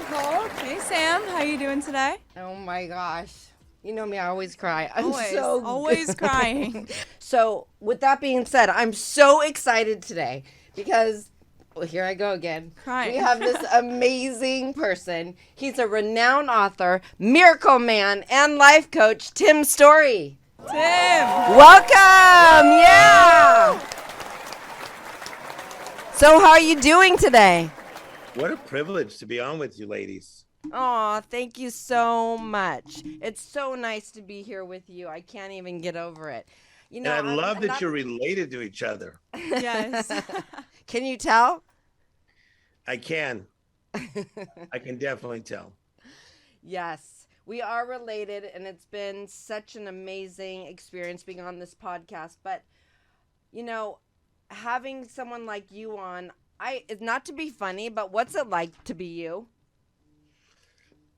Nicole. Hey Sam, how you doing today? Oh my gosh. You know me, I always cry. I'm Always, so always crying. So, with that being said, I'm so excited today because well, here I go again. Crying. We have this amazing person. He's a renowned author, miracle man, and life coach, Tim Storey. Tim! Welcome! Yeah! So, how are you doing today? What a privilege to be on with you ladies. Oh, thank you so much. It's so nice to be here with you. I can't even get over it. You know, And I love I'm that not... you're related to each other. Yes. Can you tell? I can definitely tell. Yes, we are related, and it's been such an amazing experience being on this podcast. But, you know, having someone like you on, it's not to be funny, but what's it like to be you?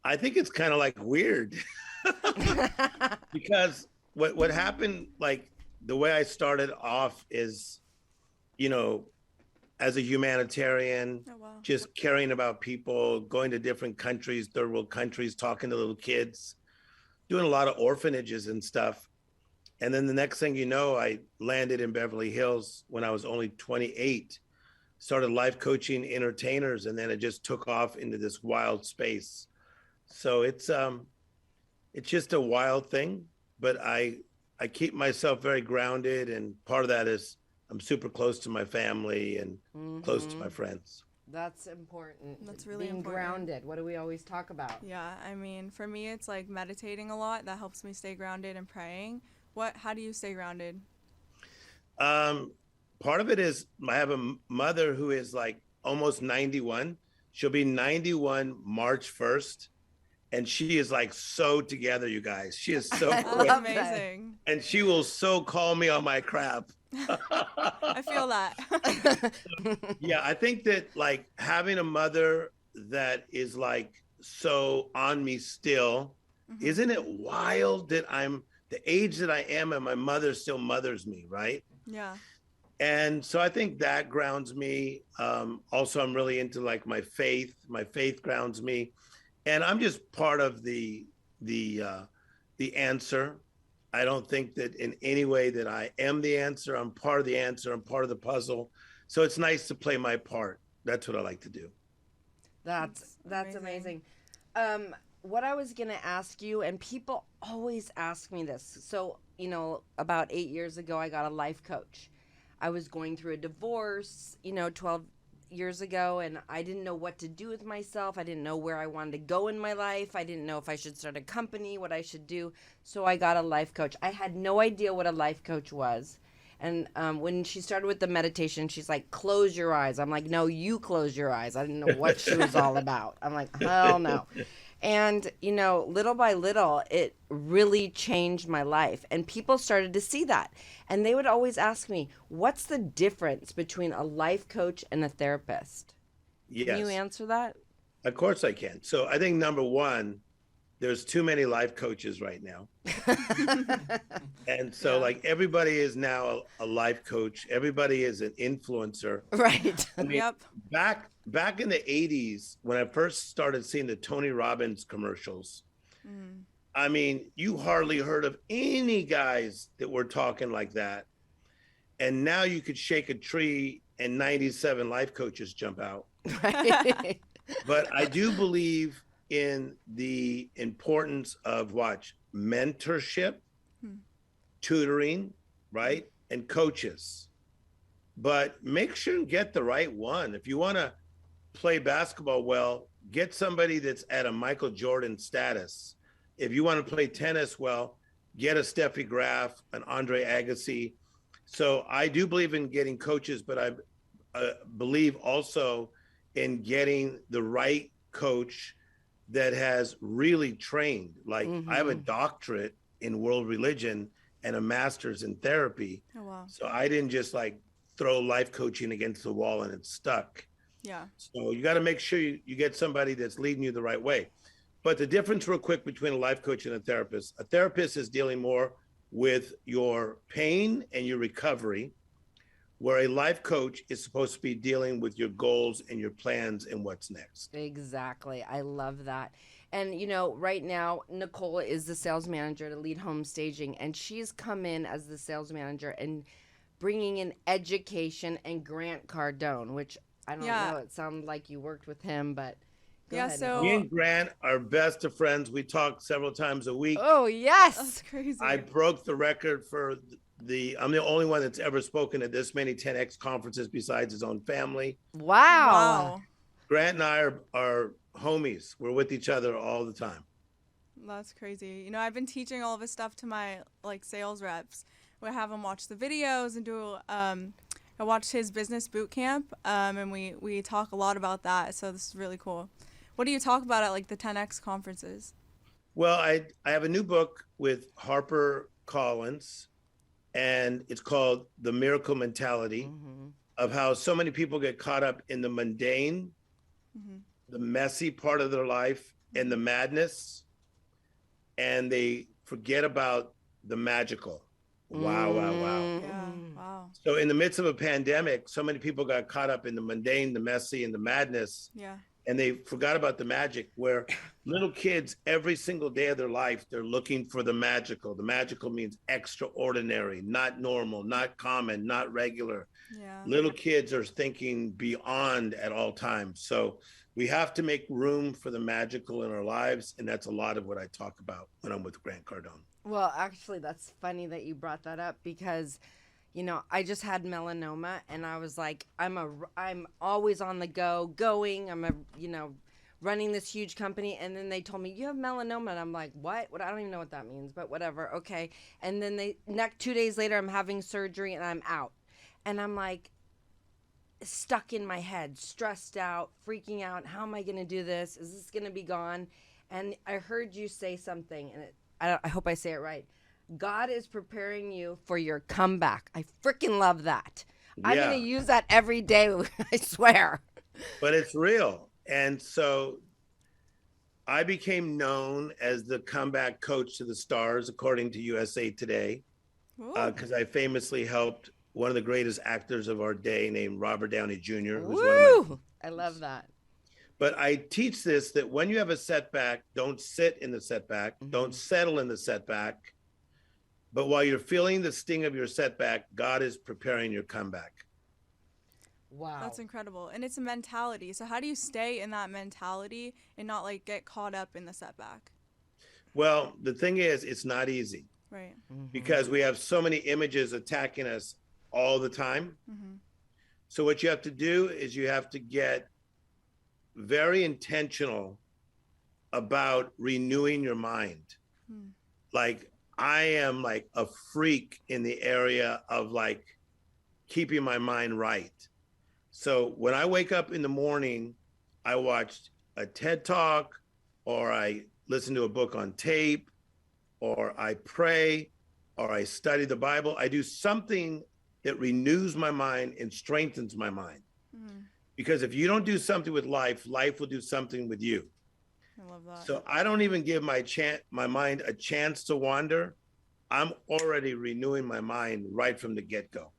I think it's kind of like weird because what happened, like the way I started off is, you know, as a humanitarian, Oh, wow. just caring about people, going to different countries, third world countries, talking to little kids, doing a lot of orphanages and stuff. And then the next thing you know, I landed in Beverly Hills when I was only 28, started life coaching entertainers, and then it just took off into this wild space. So it's just a wild thing, but I keep myself very grounded, and part of that is I'm super close to my family and close to my friends. That's important. That's really Being important. grounded. What do we always talk about? Yeah, I mean, for me, it's like meditating a lot. That helps me stay grounded and praying. How do you stay grounded? Part of it is I have a mother who is like almost 91. She'll be 91 March 1st. And she is like so together, you guys. She is so quick. That's amazing. And she will so call me on my crap. I feel that. Yeah, I think that like having a mother that is like so on me still, isn't it wild that I'm the age that I am and my mother still mothers me, right? Yeah. And so I think that grounds me. Also, I'm really into like my faith. My faith grounds me. And I'm just part of the answer. I don't think that in any way that I am the answer. I'm part of the answer. I'm part of the puzzle. So it's nice to play my part. That's what I like to do. That's amazing. What I was gonna ask you, and people always ask me this. So, you know, about 8 years ago, I got a life coach. I was going through a divorce, 12 years ago, and I didn't know what to do with myself. I didn't know where I wanted to go in my life. I didn't know if I should start a company, what I should do. So I got a life coach. I had no idea what a life coach was. And when she started with the meditation, she's like, close your eyes. I'm like, no, you close your eyes. I didn't know what she was all about. I'm like, hell no. And, little by little, it really changed my life. And people started to see that. And they would always ask me, what's the difference between a life coach and a therapist? Yes. Can you answer that? Of course I can. So I think number one, there's too many life coaches right now. And so like everybody is now a life coach. Everybody is an influencer. Right. I mean, Yep. back in the 80s, when I first started seeing the Tony Robbins commercials, I mean, you hardly heard of any guys that were talking like that. And now you could shake a tree and 97 life coaches jump out. Right. But I do believe in the importance of mentorship, tutoring, right? And coaches. But make sure and get the right one. If you want to play basketball well, get somebody that's at a Michael Jordan status. If you want to play tennis well, get a Steffi Graf, an Andre Agassi. So I do believe in getting coaches, but I believe also in getting the right coach that has really trained. Like I have a doctorate in world religion and a master's in therapy. Oh, wow. So I didn't just like throw life coaching against the wall and it stuck. Yeah. So you got to make sure you get somebody that's leading you the right way. But the difference real quick between a life coach and a therapist is dealing more with your pain and your recovery, where a life coach is supposed to be dealing with your goals and your plans and what's next. Exactly. I love that. And, right now, Nicole is the sales manager to Lead Home Staging, and she's come in as the sales manager and bringing in education and Grant Cardone, which I don't know. It sounded like you worked with him, but go ahead. So me and Grant are best of friends. We talk several times a week. Oh, yes. That's crazy. I broke the record for I'm the only one that's ever spoken at this many 10X conferences besides his own family. Wow. Grant and I are homies. We're with each other all the time. That's crazy. I've been teaching all of this stuff to my sales reps. We have them watch the videos and do. I watched his business boot camp, and we talk a lot about that. So this is really cool. What do you talk about at the 10X conferences? Well, I have a new book with Harper Collins, and it's called The Miracle Mentality, of how so many people get caught up in the mundane, the messy part of their life, and the madness, and they forget about the magical. Wow. Yeah, wow. So in the midst of a pandemic, so many people got caught up in the mundane, the messy, and the madness. Yeah. And they forgot about the magic, where little kids, every single day of their life, they're looking for the magical. The magical means extraordinary, not normal, not common, not regular. Yeah. Little kids are thinking beyond at all times. So we have to make room for the magical in our lives. And that's a lot of what I talk about when I'm with Grant Cardone. Well, actually, that's funny that you brought that up because, I just had melanoma, and I was like, I'm always on the go, going. Running this huge company, and then they told me you have melanoma, and I'm like, what? I don't even know what that means, but whatever, okay. And then 2 days later, I'm having surgery, and I'm out, and I'm like, stuck in my head, stressed out, freaking out. How am I going to do this? Is this going to be gone? And I heard you say something, and I hope I say it right. God is preparing you for your comeback. I freaking love that. Yeah. I'm going to use that every day, I swear. But it's real. And so I became known as the comeback coach to the stars, according to USA Today, because I famously helped one of the greatest actors of our day named Robert Downey Jr. Woo! I love that. But I teach this, that when you have a setback, don't sit in the setback, don't settle in the setback. But while you're feeling the sting of your setback, God is preparing your comeback. Wow. That's incredible. And it's a mentality. So how do you stay in that mentality and not get caught up in the setback? Well, the thing is, it's not easy. Right. Because we have so many images attacking us all the time. So what you have to do is you have to get very intentional about renewing your mind. I am a freak in the area of keeping my mind right. So when I wake up in the morning, I watch a TED Talk, or I listen to a book on tape, or I pray, or I study the Bible. I do something that renews my mind and strengthens my mind. Because if you don't do something with life, life will do something with you. I love that. So I don't even give my mind a chance to wander. I'm already renewing my mind right from the get-go.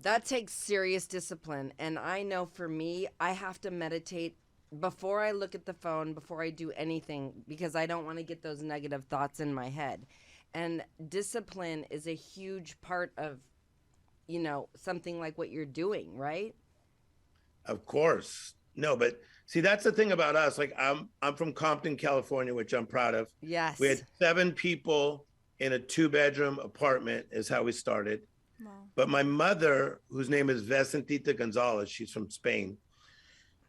That takes serious discipline. And I know for me, I have to meditate before I look at the phone, before I do anything, because I don't want to get those negative thoughts in my head. And discipline is a huge part of, something like what you're doing, right? Of course. No, but see, that's the thing about us. I'm from Compton, California, which I'm proud of. Yes. We had 7 people in a 2-bedroom apartment is how we started. Wow. But my mother, whose name is Vicentita Gonzalez, she's from Spain.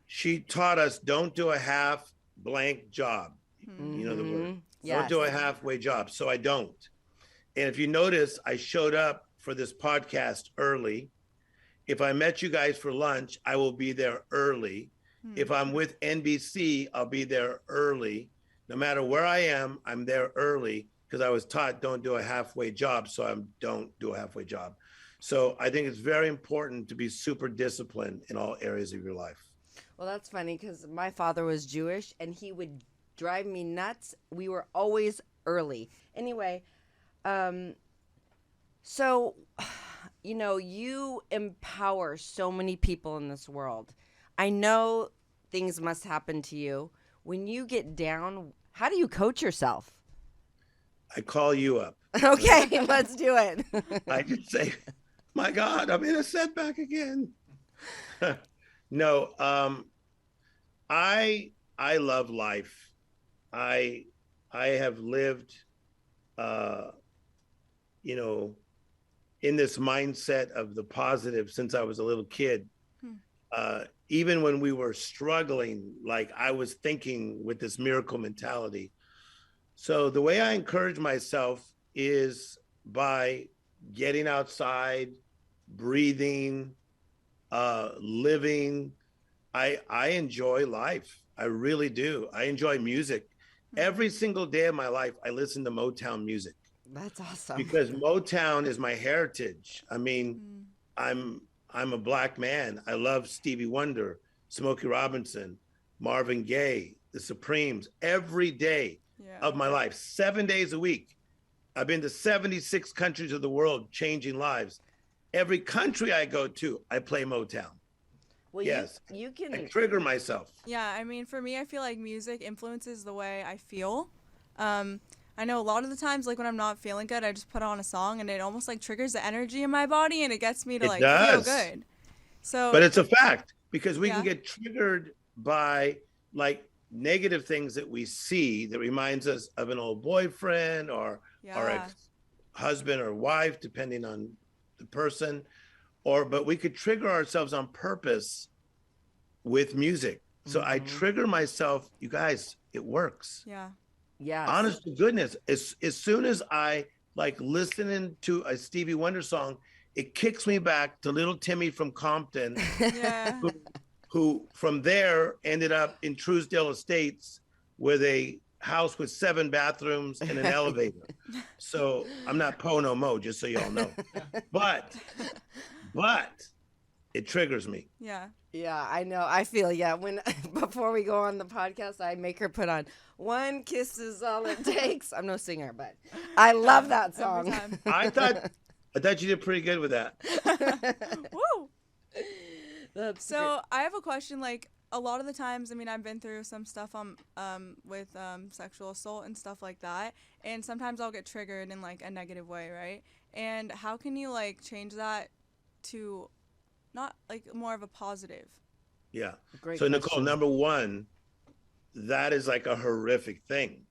She taught us, don't do a half blank job. You know the word. Yes. Don't do a halfway job. So I don't. And if you notice, I showed up for this podcast early. If I met you guys for lunch, I will be there early. If I'm with NBC, I'll be there early. No matter where I am, I'm there early, because I was taught don't do a halfway job. So I don't do a halfway job. So I think it's very important to be super disciplined in all areas of your life. Well, that's funny because my father was Jewish and he would drive me nuts. We were always early. Anyway, so, you know, you empower so many people in this world. I know things must happen to you. When you get down, how do you coach yourself? I call you up. Okay, let's do it. I just say, my God, I'm in a setback again. No, I love life. I have lived, you know, in this mindset of the positive since I was a little kid. Even when we were struggling, like I was thinking with this miracle mentality. So the way I encourage myself is by getting outside, breathing, living. I enjoy life. I really do. I enjoy music. Every single day of my life, I listen to Motown music. That's awesome. Because Motown is my heritage. I mean, I'm a black man. I love Stevie Wonder, Smokey Robinson, Marvin Gaye, the Supremes, every day of my life, 7 days a week. I've been to 76 countries of the world, changing lives. Every country I go to, I play Motown. Well, yes, you can I trigger myself. Yeah, I mean, for me, I feel like music influences the way I feel. I know a lot of the times, like when I'm not feeling good, I just put on a song and it almost like triggers the energy in my body and it gets me to feel good. So, but it's a fact because we can get triggered by like negative things that we see that reminds us of an old boyfriend or our ex-husband or wife, depending on the person. But we could trigger ourselves on purpose with music. So I trigger myself. You guys, it works. Yeah. Yeah. Honest to goodness, as soon as I like listening to a Stevie Wonder song, it kicks me back to little Timmy from Compton, who from there ended up in Truesdale Estates with a house with 7 bathrooms and an elevator. So I'm not Poe no mo, just so y'all know. But it triggers me. Yeah. Yeah, I know. I feel, when before we go on the podcast, I make her put on One Kiss Is All It Takes. I'm no singer, but I love that song. I thought you did pretty good with that. Woo! So great. I have a question. Like a lot of the times, I mean, I've been through some stuff with sexual assault and stuff like that, and sometimes I'll get triggered in like a negative way, right? And how can you like change that to not like more of a positive? Yeah. Great so question. Nicole, number one, that is like a horrific thing.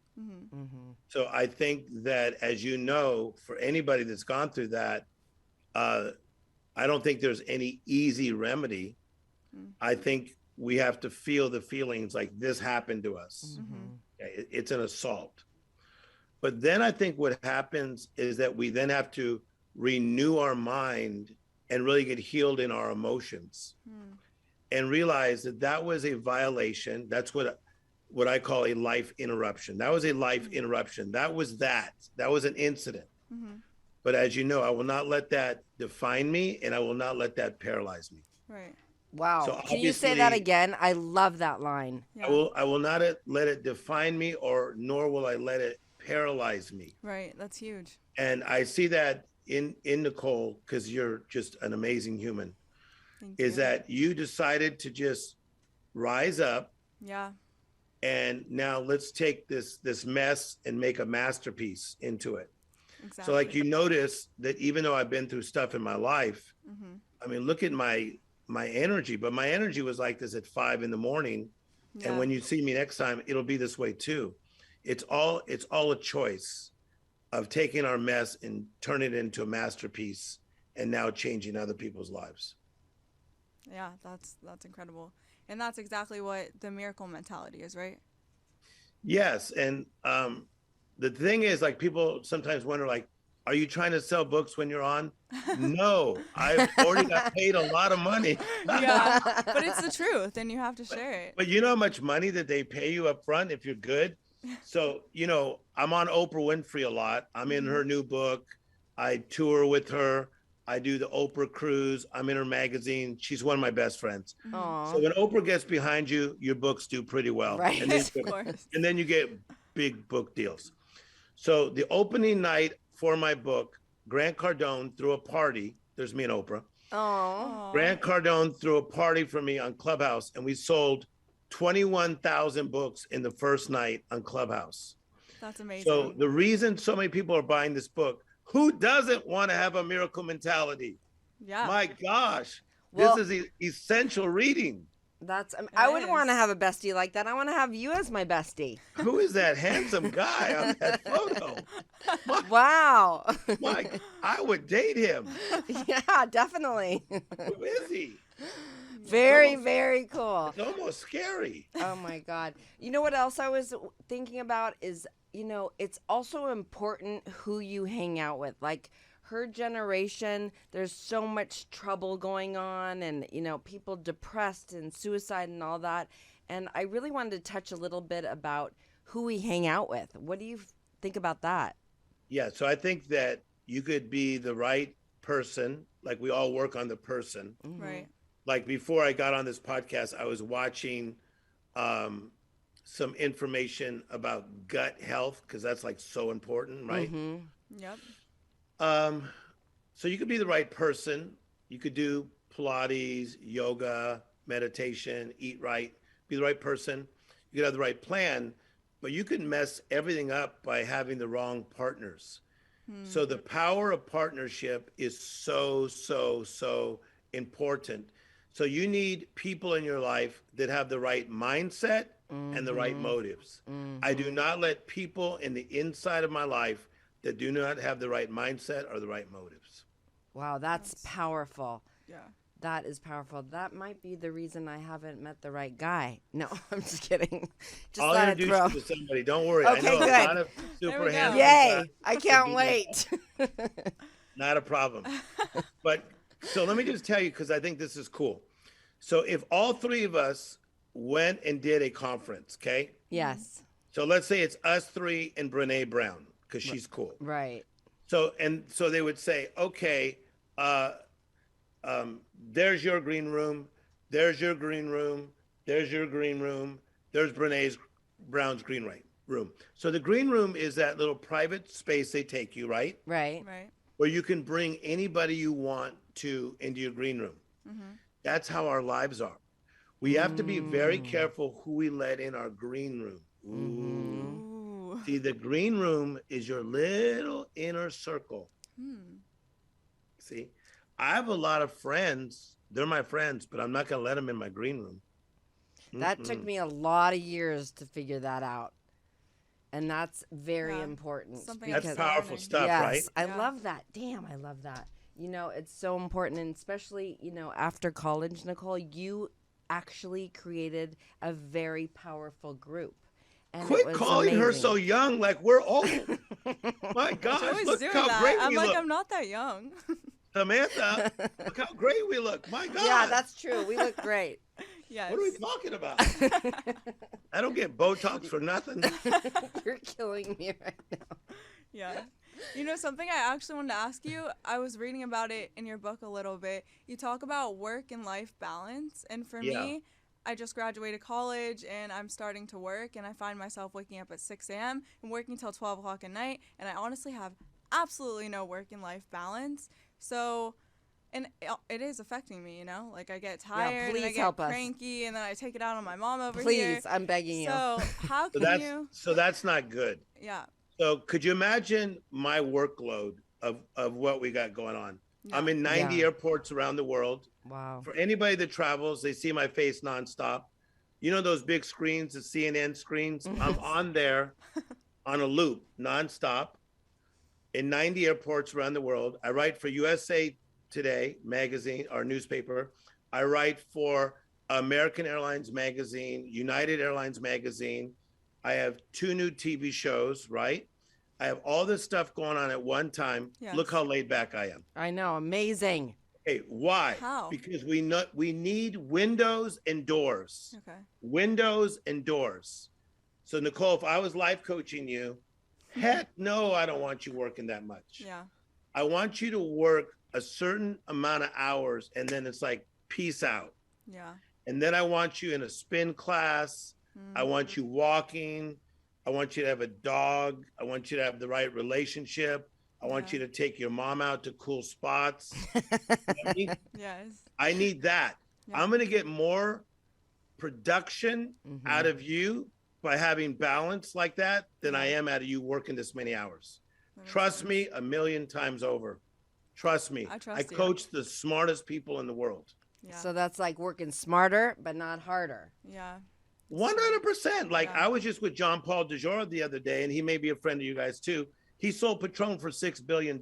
So I think that, as you know, for anybody that's gone through that, I don't think there's any easy remedy. I think we have to feel the feelings like this happened to us. It's an assault. But then I think what happens is that we then have to renew our mind and really get healed in our emotions and realize that that was a violation. That's what I call a life interruption. That was a life interruption. That was an incident. But as you know, I will not let that define me and I will not let that paralyze me. Right. Wow. So Can you say that again? I love that line. I will not let it define me, nor will I let it paralyze me. Right. That's huge. And I see that in Nicole, because you're just an amazing human, is that you decided to just rise up. Yeah. And now let's take this mess and make a masterpiece into it. Exactly. So like you notice that even though I've been through stuff in my life, I mean, look at my energy, but my energy was like this at 5 a.m. And when you see me next time, it'll be this way too. It's all a choice of taking our mess and turning it into a masterpiece and now changing other people's lives. Yeah, that's incredible. And that's exactly what the miracle mentality is, right? Yes. And the thing is, like, people sometimes wonder, like, are you trying to sell books when you're on? No, I've already got paid a lot of money. Yeah, but it's the truth and you have to share it. But you know how much money that they pay you up front if you're good? So, I'm on Oprah Winfrey a lot. I'm in her new book. I tour with her. I do the Oprah cruise. I'm in her magazine. She's one of my best friends. Aww. So when Oprah gets behind you, your books do pretty well. Right. And then you get big book deals. So the opening night for my book, Grant Cardone threw a party There's me and Oprah. Oh. Grant Cardone threw a party for me on Clubhouse, and we sold 21,000 books in the first night on Clubhouse. That's amazing. So the reason so many people are buying this book, who doesn't want to have a miracle mentality? Yeah. My gosh, Well, this is essential reading. I would want to have a bestie like that. I want to have you as my bestie. Who is that handsome guy on that photo? Wow. I would date him. Yeah, definitely. Who is he? Very, very cool. It's almost scary. Oh my God. You know what else I was thinking about is, it's also important who you hang out with. Like her generation, there's so much trouble going on and, people depressed and suicide and all that. And I really wanted to touch a little bit about who we hang out with. What do you think about that? Yeah, so I think that you could be the right person, like we all work on the person. Mm-hmm. Right. Like before I got on this podcast, I was watching some information about gut health because that's like so important, right? Mm-hmm. Yep. So you could be the right person. You could do Pilates, yoga, meditation, eat right, be the right person. You could have the right plan, but you could mess everything up by having the wrong partners. So the power of partnership is so, so, so important. So you need people in your life that have the right mindset and the right motives. I do not let people in the inside of my life that do not have the right mindset or the right motives. Wow, that's powerful. Yeah. That is powerful. That might be the reason I haven't met the right guy. No, I'm just kidding. Just I'll let it introduce throw. you to somebody. Don't worry. Okay, I know good. a lot of There super we go. handsome Yay! guys I could can't be wait. Not a problem. But so let me just tell you, because I think this is cool. So if all three of us went and did a conference, okay? Yes. So let's say it's us three and Brene Brown, because she's cool. Right. So they would say, okay, there's your green room, there's your green room, there's your green room, there's Brown's green room. So the green room is that little private space they take you, right? Right. Right. Where you can bring anybody you want to into your green room. That's how our lives are. We have to be very careful who we let in our green room. Ooh. See, the green room is your little inner circle. See, I have a lot of friends. They're my friends, but I'm not going to let them in my green room. That took me a lot of years to figure that out. And that's very important. That's powerful stuff, yes, right? I love that. Damn, I love that. It's so important. And especially, after college, Nicole, you actually created a very powerful group. And Quit calling her so young, like we're old. My gosh, look how great we look. I'm not that young. Samantha, look how great we look. My God. Yeah, that's true. We look great. Yes. What are we talking about? I don't get Botox for nothing. You're killing me right now. Yeah. Something I actually wanted to ask you, I was reading about it in your book a little bit. You talk about work and life balance. And for me, I just graduated college and I'm starting to work and I find myself waking up at 6 a.m. and working till 12 o'clock at night. And I honestly have absolutely no work and life balance. So, and it is affecting me, like I get tired and I get cranky and then I take it out on my mom over here. Please, I'm begging you. So how can you? So that's not good. Yeah. So could you imagine my workload of what we got going on? Yeah. I'm in 90 airports around the world. Wow. For anybody that travels, they see my face nonstop. Those big screens, the CNN screens? I'm on there on a loop nonstop in 90 airports around the world. I write for USA Today magazine, our newspaper. I write for American Airlines magazine, United Airlines magazine. I have 2 new TV shows, right? I have all this stuff going on at one time. Yes. Look how laid back I am. I know, amazing. Hey, why? How? Because we need windows and doors. Okay. Windows and doors. So Nicole, if I was life coaching you, heck no, I don't want you working that much. Yeah. I want you to work a certain amount of hours and then it's like, peace out. Yeah. And then I want you in a spin class. I want you walking. I want you to have a dog. I want you to have the right relationship. I want you to take your mom out to cool spots. Yes. I need that. Yeah. I'm going to get more production Mm-hmm. out of you by having balance like that than I Yeah. am out of you working this many hours. That makes Trust sense. me 1,000,000 times over. Trust me. I I trust you. coach the smartest people in the world. Yeah. So that's like working smarter, but not harder. Yeah. 100%. Like Yeah. I was just with John Paul DeJour the other day, and he may be a friend of you guys too. He sold Patron for $6 billion.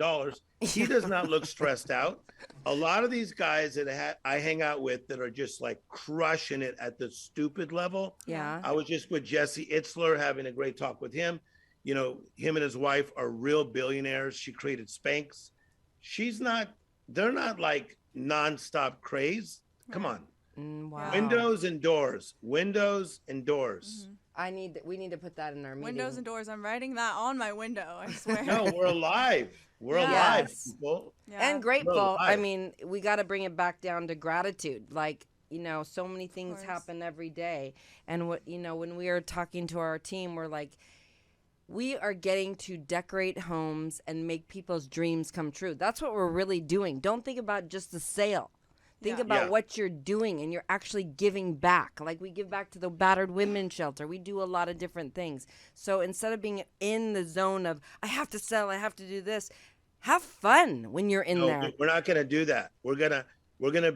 He does not look stressed out. A lot of these guys that I hang out with that are just like crushing it at the stupid level. Yeah. I was just with Jesse Itzler having a great talk with him. You know, him and his wife are real billionaires. She created Spanx. They're not like nonstop craze. Come on. Wow. Windows and doors. Windows and doors. We need to put that in our meeting. Windows and doors. I'm writing that on my window. I swear. No, we're alive. We're Yeah. alive, Yes. people. Yeah. And grateful. Well, I I- mean, we got to bring it back down to gratitude. Like, you know, so many things course. happen every day. And what, you know, when we are talking to our team, we're like, we are getting to decorate homes and make people's dreams come true. That's what we're really doing. Don't think about just the sale. Think Yeah. about Yeah. what you're doing, and you're actually giving back. Like we give back to the battered women's shelter. We do a lot of different things. So instead of being in the zone of, I have to sell, I have to do this, have fun when you're in No, there. we're not going to do that. We're going to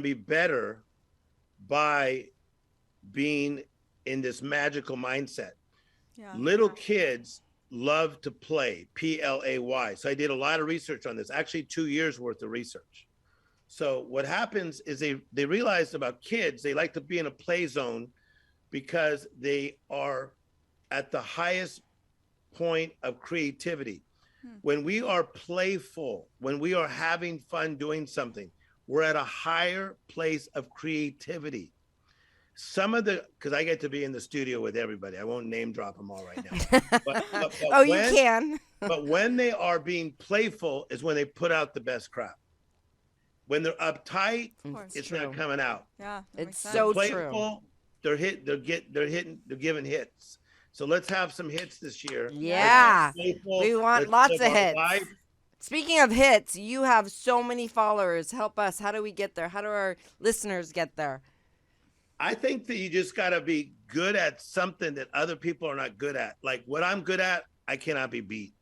be better by being in this magical mindset. Yeah. Little kids love to play, PLAY. So I did a lot of research on this, actually 2 years worth of research. So what happens is they realized about kids, they like to be in a play zone because they are at the highest point of creativity. When we are playful, when we are having fun doing something, we're at a higher place of creativity. Because I get to be in the studio with everybody. I won't name drop them all right now. But Oh, you can. But when they are being playful is when they put out the best crap. When they're uptight, Of course. it's True. not coming out. Yeah. that It's makes sense. so Playful, they're giving hits. So let's have some hits this year. Yeah. Playful, We want let's lots live of our hits. life. Speaking of hits, you have so many followers. Help us. How do we get there? How do our listeners get there? I think that you just got to be good at something that other people are not good at. Like what I'm good at, I cannot be beat.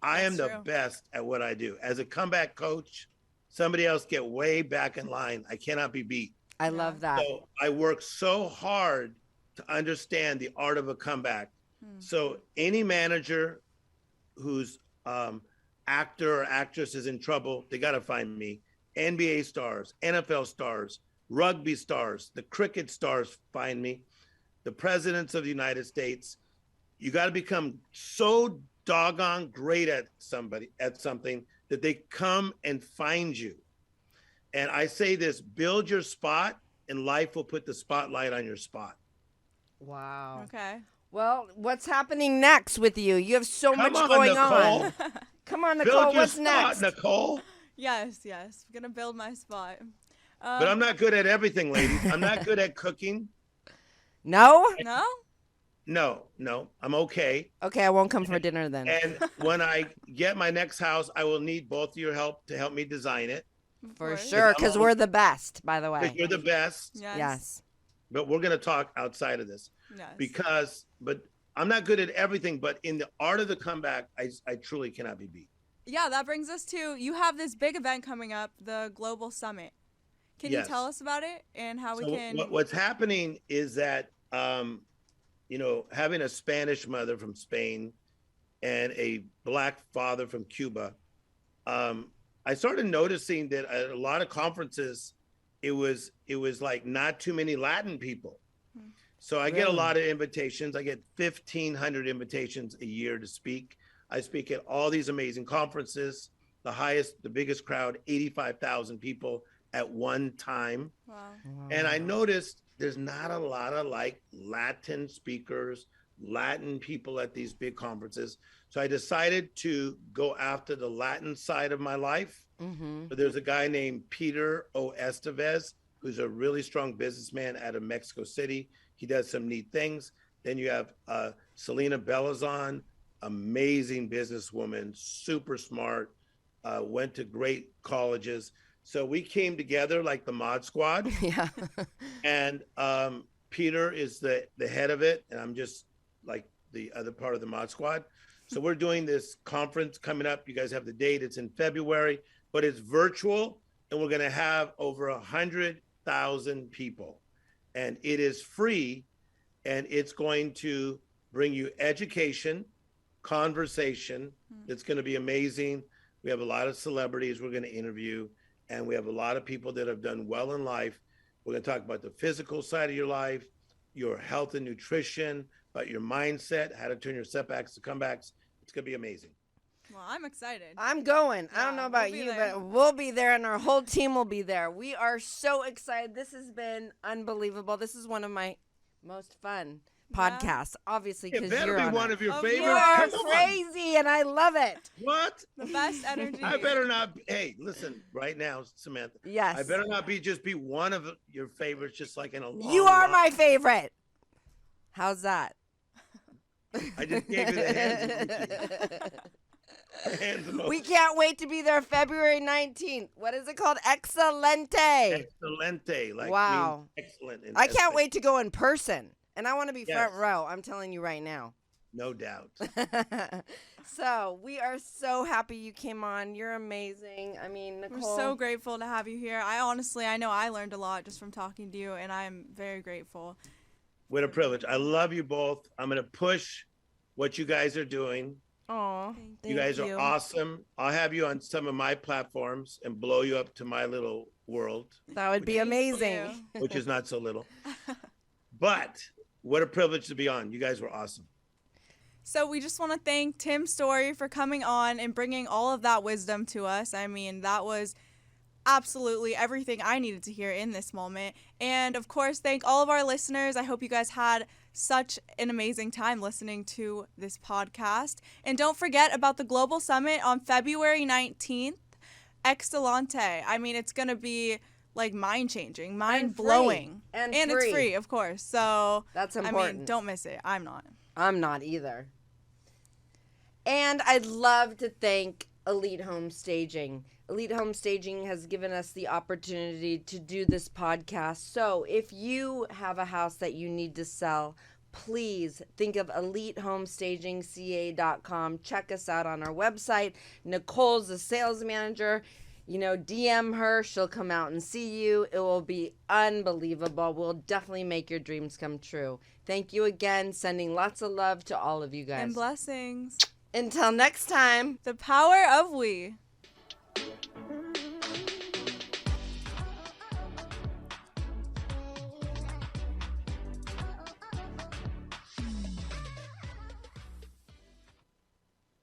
I am That's the true. best at what I do. As a comeback coach, somebody else get way back in line. I cannot be beat. I love that. So I work so hard to understand the art of a comeback. So any manager whose actor or actress is in trouble, they got to find me. NBA stars, NFL stars, rugby stars, the cricket stars find me. The presidents of the United States. You got to become so doggone great at something that they come and find you. And I say this, build your spot and life will put the spotlight on your spot. Wow. Okay. Well, what's happening next with you? You have so Come much on, going Nicole. on. Come on, Build Nicole. your What's spot, next? Nicole. Yes. Yes. I'm gonna build my spot. But I'm not good at everything, ladies. I'm not good at cooking. No? No. No, I'm okay. Okay, I won't come for dinner then. And when I get my next house, I will need both of your help to help me design it. Of For course. sure, because we're the best, by the Because way. you're the best. Yes. Yes. But we're going to talk outside of this. Yes. But I'm not good at everything. But in the art of the comeback, I truly cannot be beat. Yeah, that brings us to, you have this big event coming up, the Global Summit. Can Yes. you tell us about it and how we So can? what's happening is that, having a Spanish mother from Spain and a Black father from Cuba, I started noticing that at a lot of conferences, it was like not too many Latin people. So I get a Really? lot of invitations. I get 1,500 invitations a year to speak. I speak at all these amazing conferences, the biggest crowd, 85,000 people at one time. Wow. And I noticed there's not a lot of like Latin speakers, Latin people at these big conferences. So I decided to go after the Latin side of my life. Mm-hmm. But there's a guy named Peter O. Estevez, who's a really strong businessman out of Mexico City. He does some neat things. Then you have Selena Belazon, amazing businesswoman, super smart, went to great colleges. So we came together like the Mod Squad. Yeah. And Peter is the head of it, and I'm just like the other part of the Mod Squad. So we're doing this conference coming up. You guys have the date. It's in February, but it's virtual, and we're going to have over 100,000 people. And it is free, and it's going to bring you education, conversation. It's going to be amazing. We have a lot of celebrities we're going to interview, and we have a lot of people that have done well in life. We're going to talk about the physical side of your life, your health and nutrition, about your mindset, how to turn your setbacks to comebacks. It's going to be amazing. Well, I'm excited. I'm going. Yeah, I don't know about we'll be you, there. but we'll be there, and our whole team will be there. We are so excited. This has been unbelievable. This is one of my most fun podcasts, obviously, It because better you're be on one it. of your Of favorites. You are Come on. crazy, and I love it. What? The best energy. I better not. Hey, listen, right now, Samantha. Yes. I better not be one of your favorites, just like in a long You are line. my favorite. How's that? I just gave you the hands emoji. We can't wait to be there February 19th. What is it called? Excelente. Excelente, like Wow. means excellent. in I can't Espanol. wait to go in person. And I want to be front Yes. row. I'm telling you right now. No doubt. So we are so happy you came on. You're amazing. I mean, Nicole. We're so grateful to have you here. I know I learned a lot just from talking to you, and I'm very grateful. What a privilege. I love you both. I'm going to push what you guys are doing. Aw, You guys are awesome. I'll have you on some of my platforms and blow you up to my little world, That would be amazing. which is not so little. But what a privilege to be on. You guys were awesome. So we just want to thank Tim Storey for coming on and bringing all of that wisdom to us. I mean, that was absolutely everything I needed to hear in this moment. And of course, thank all of our listeners. I hope you guys had such an amazing time listening to this podcast. And don't forget about the Global Summit on February 19th. Excelente. I mean, it's going to be like mind-changing, mind-blowing. And it's free. free, of course. So, That's I important. mean, don't miss it. I'm not. I'm not either. And I'd love to thank Elite Home Staging. Elite Home Staging has given us the opportunity to do this podcast. So if you have a house that you need to sell, please think of EliteHomeStagingCA.com. Check us out on our website. Nicole's the sales manager. You know, DM her. She'll come out and see you. It will be unbelievable. We'll definitely make your dreams come true. Thank you again. Sending lots of love to all of you guys. And blessings. Until next time. The power of we.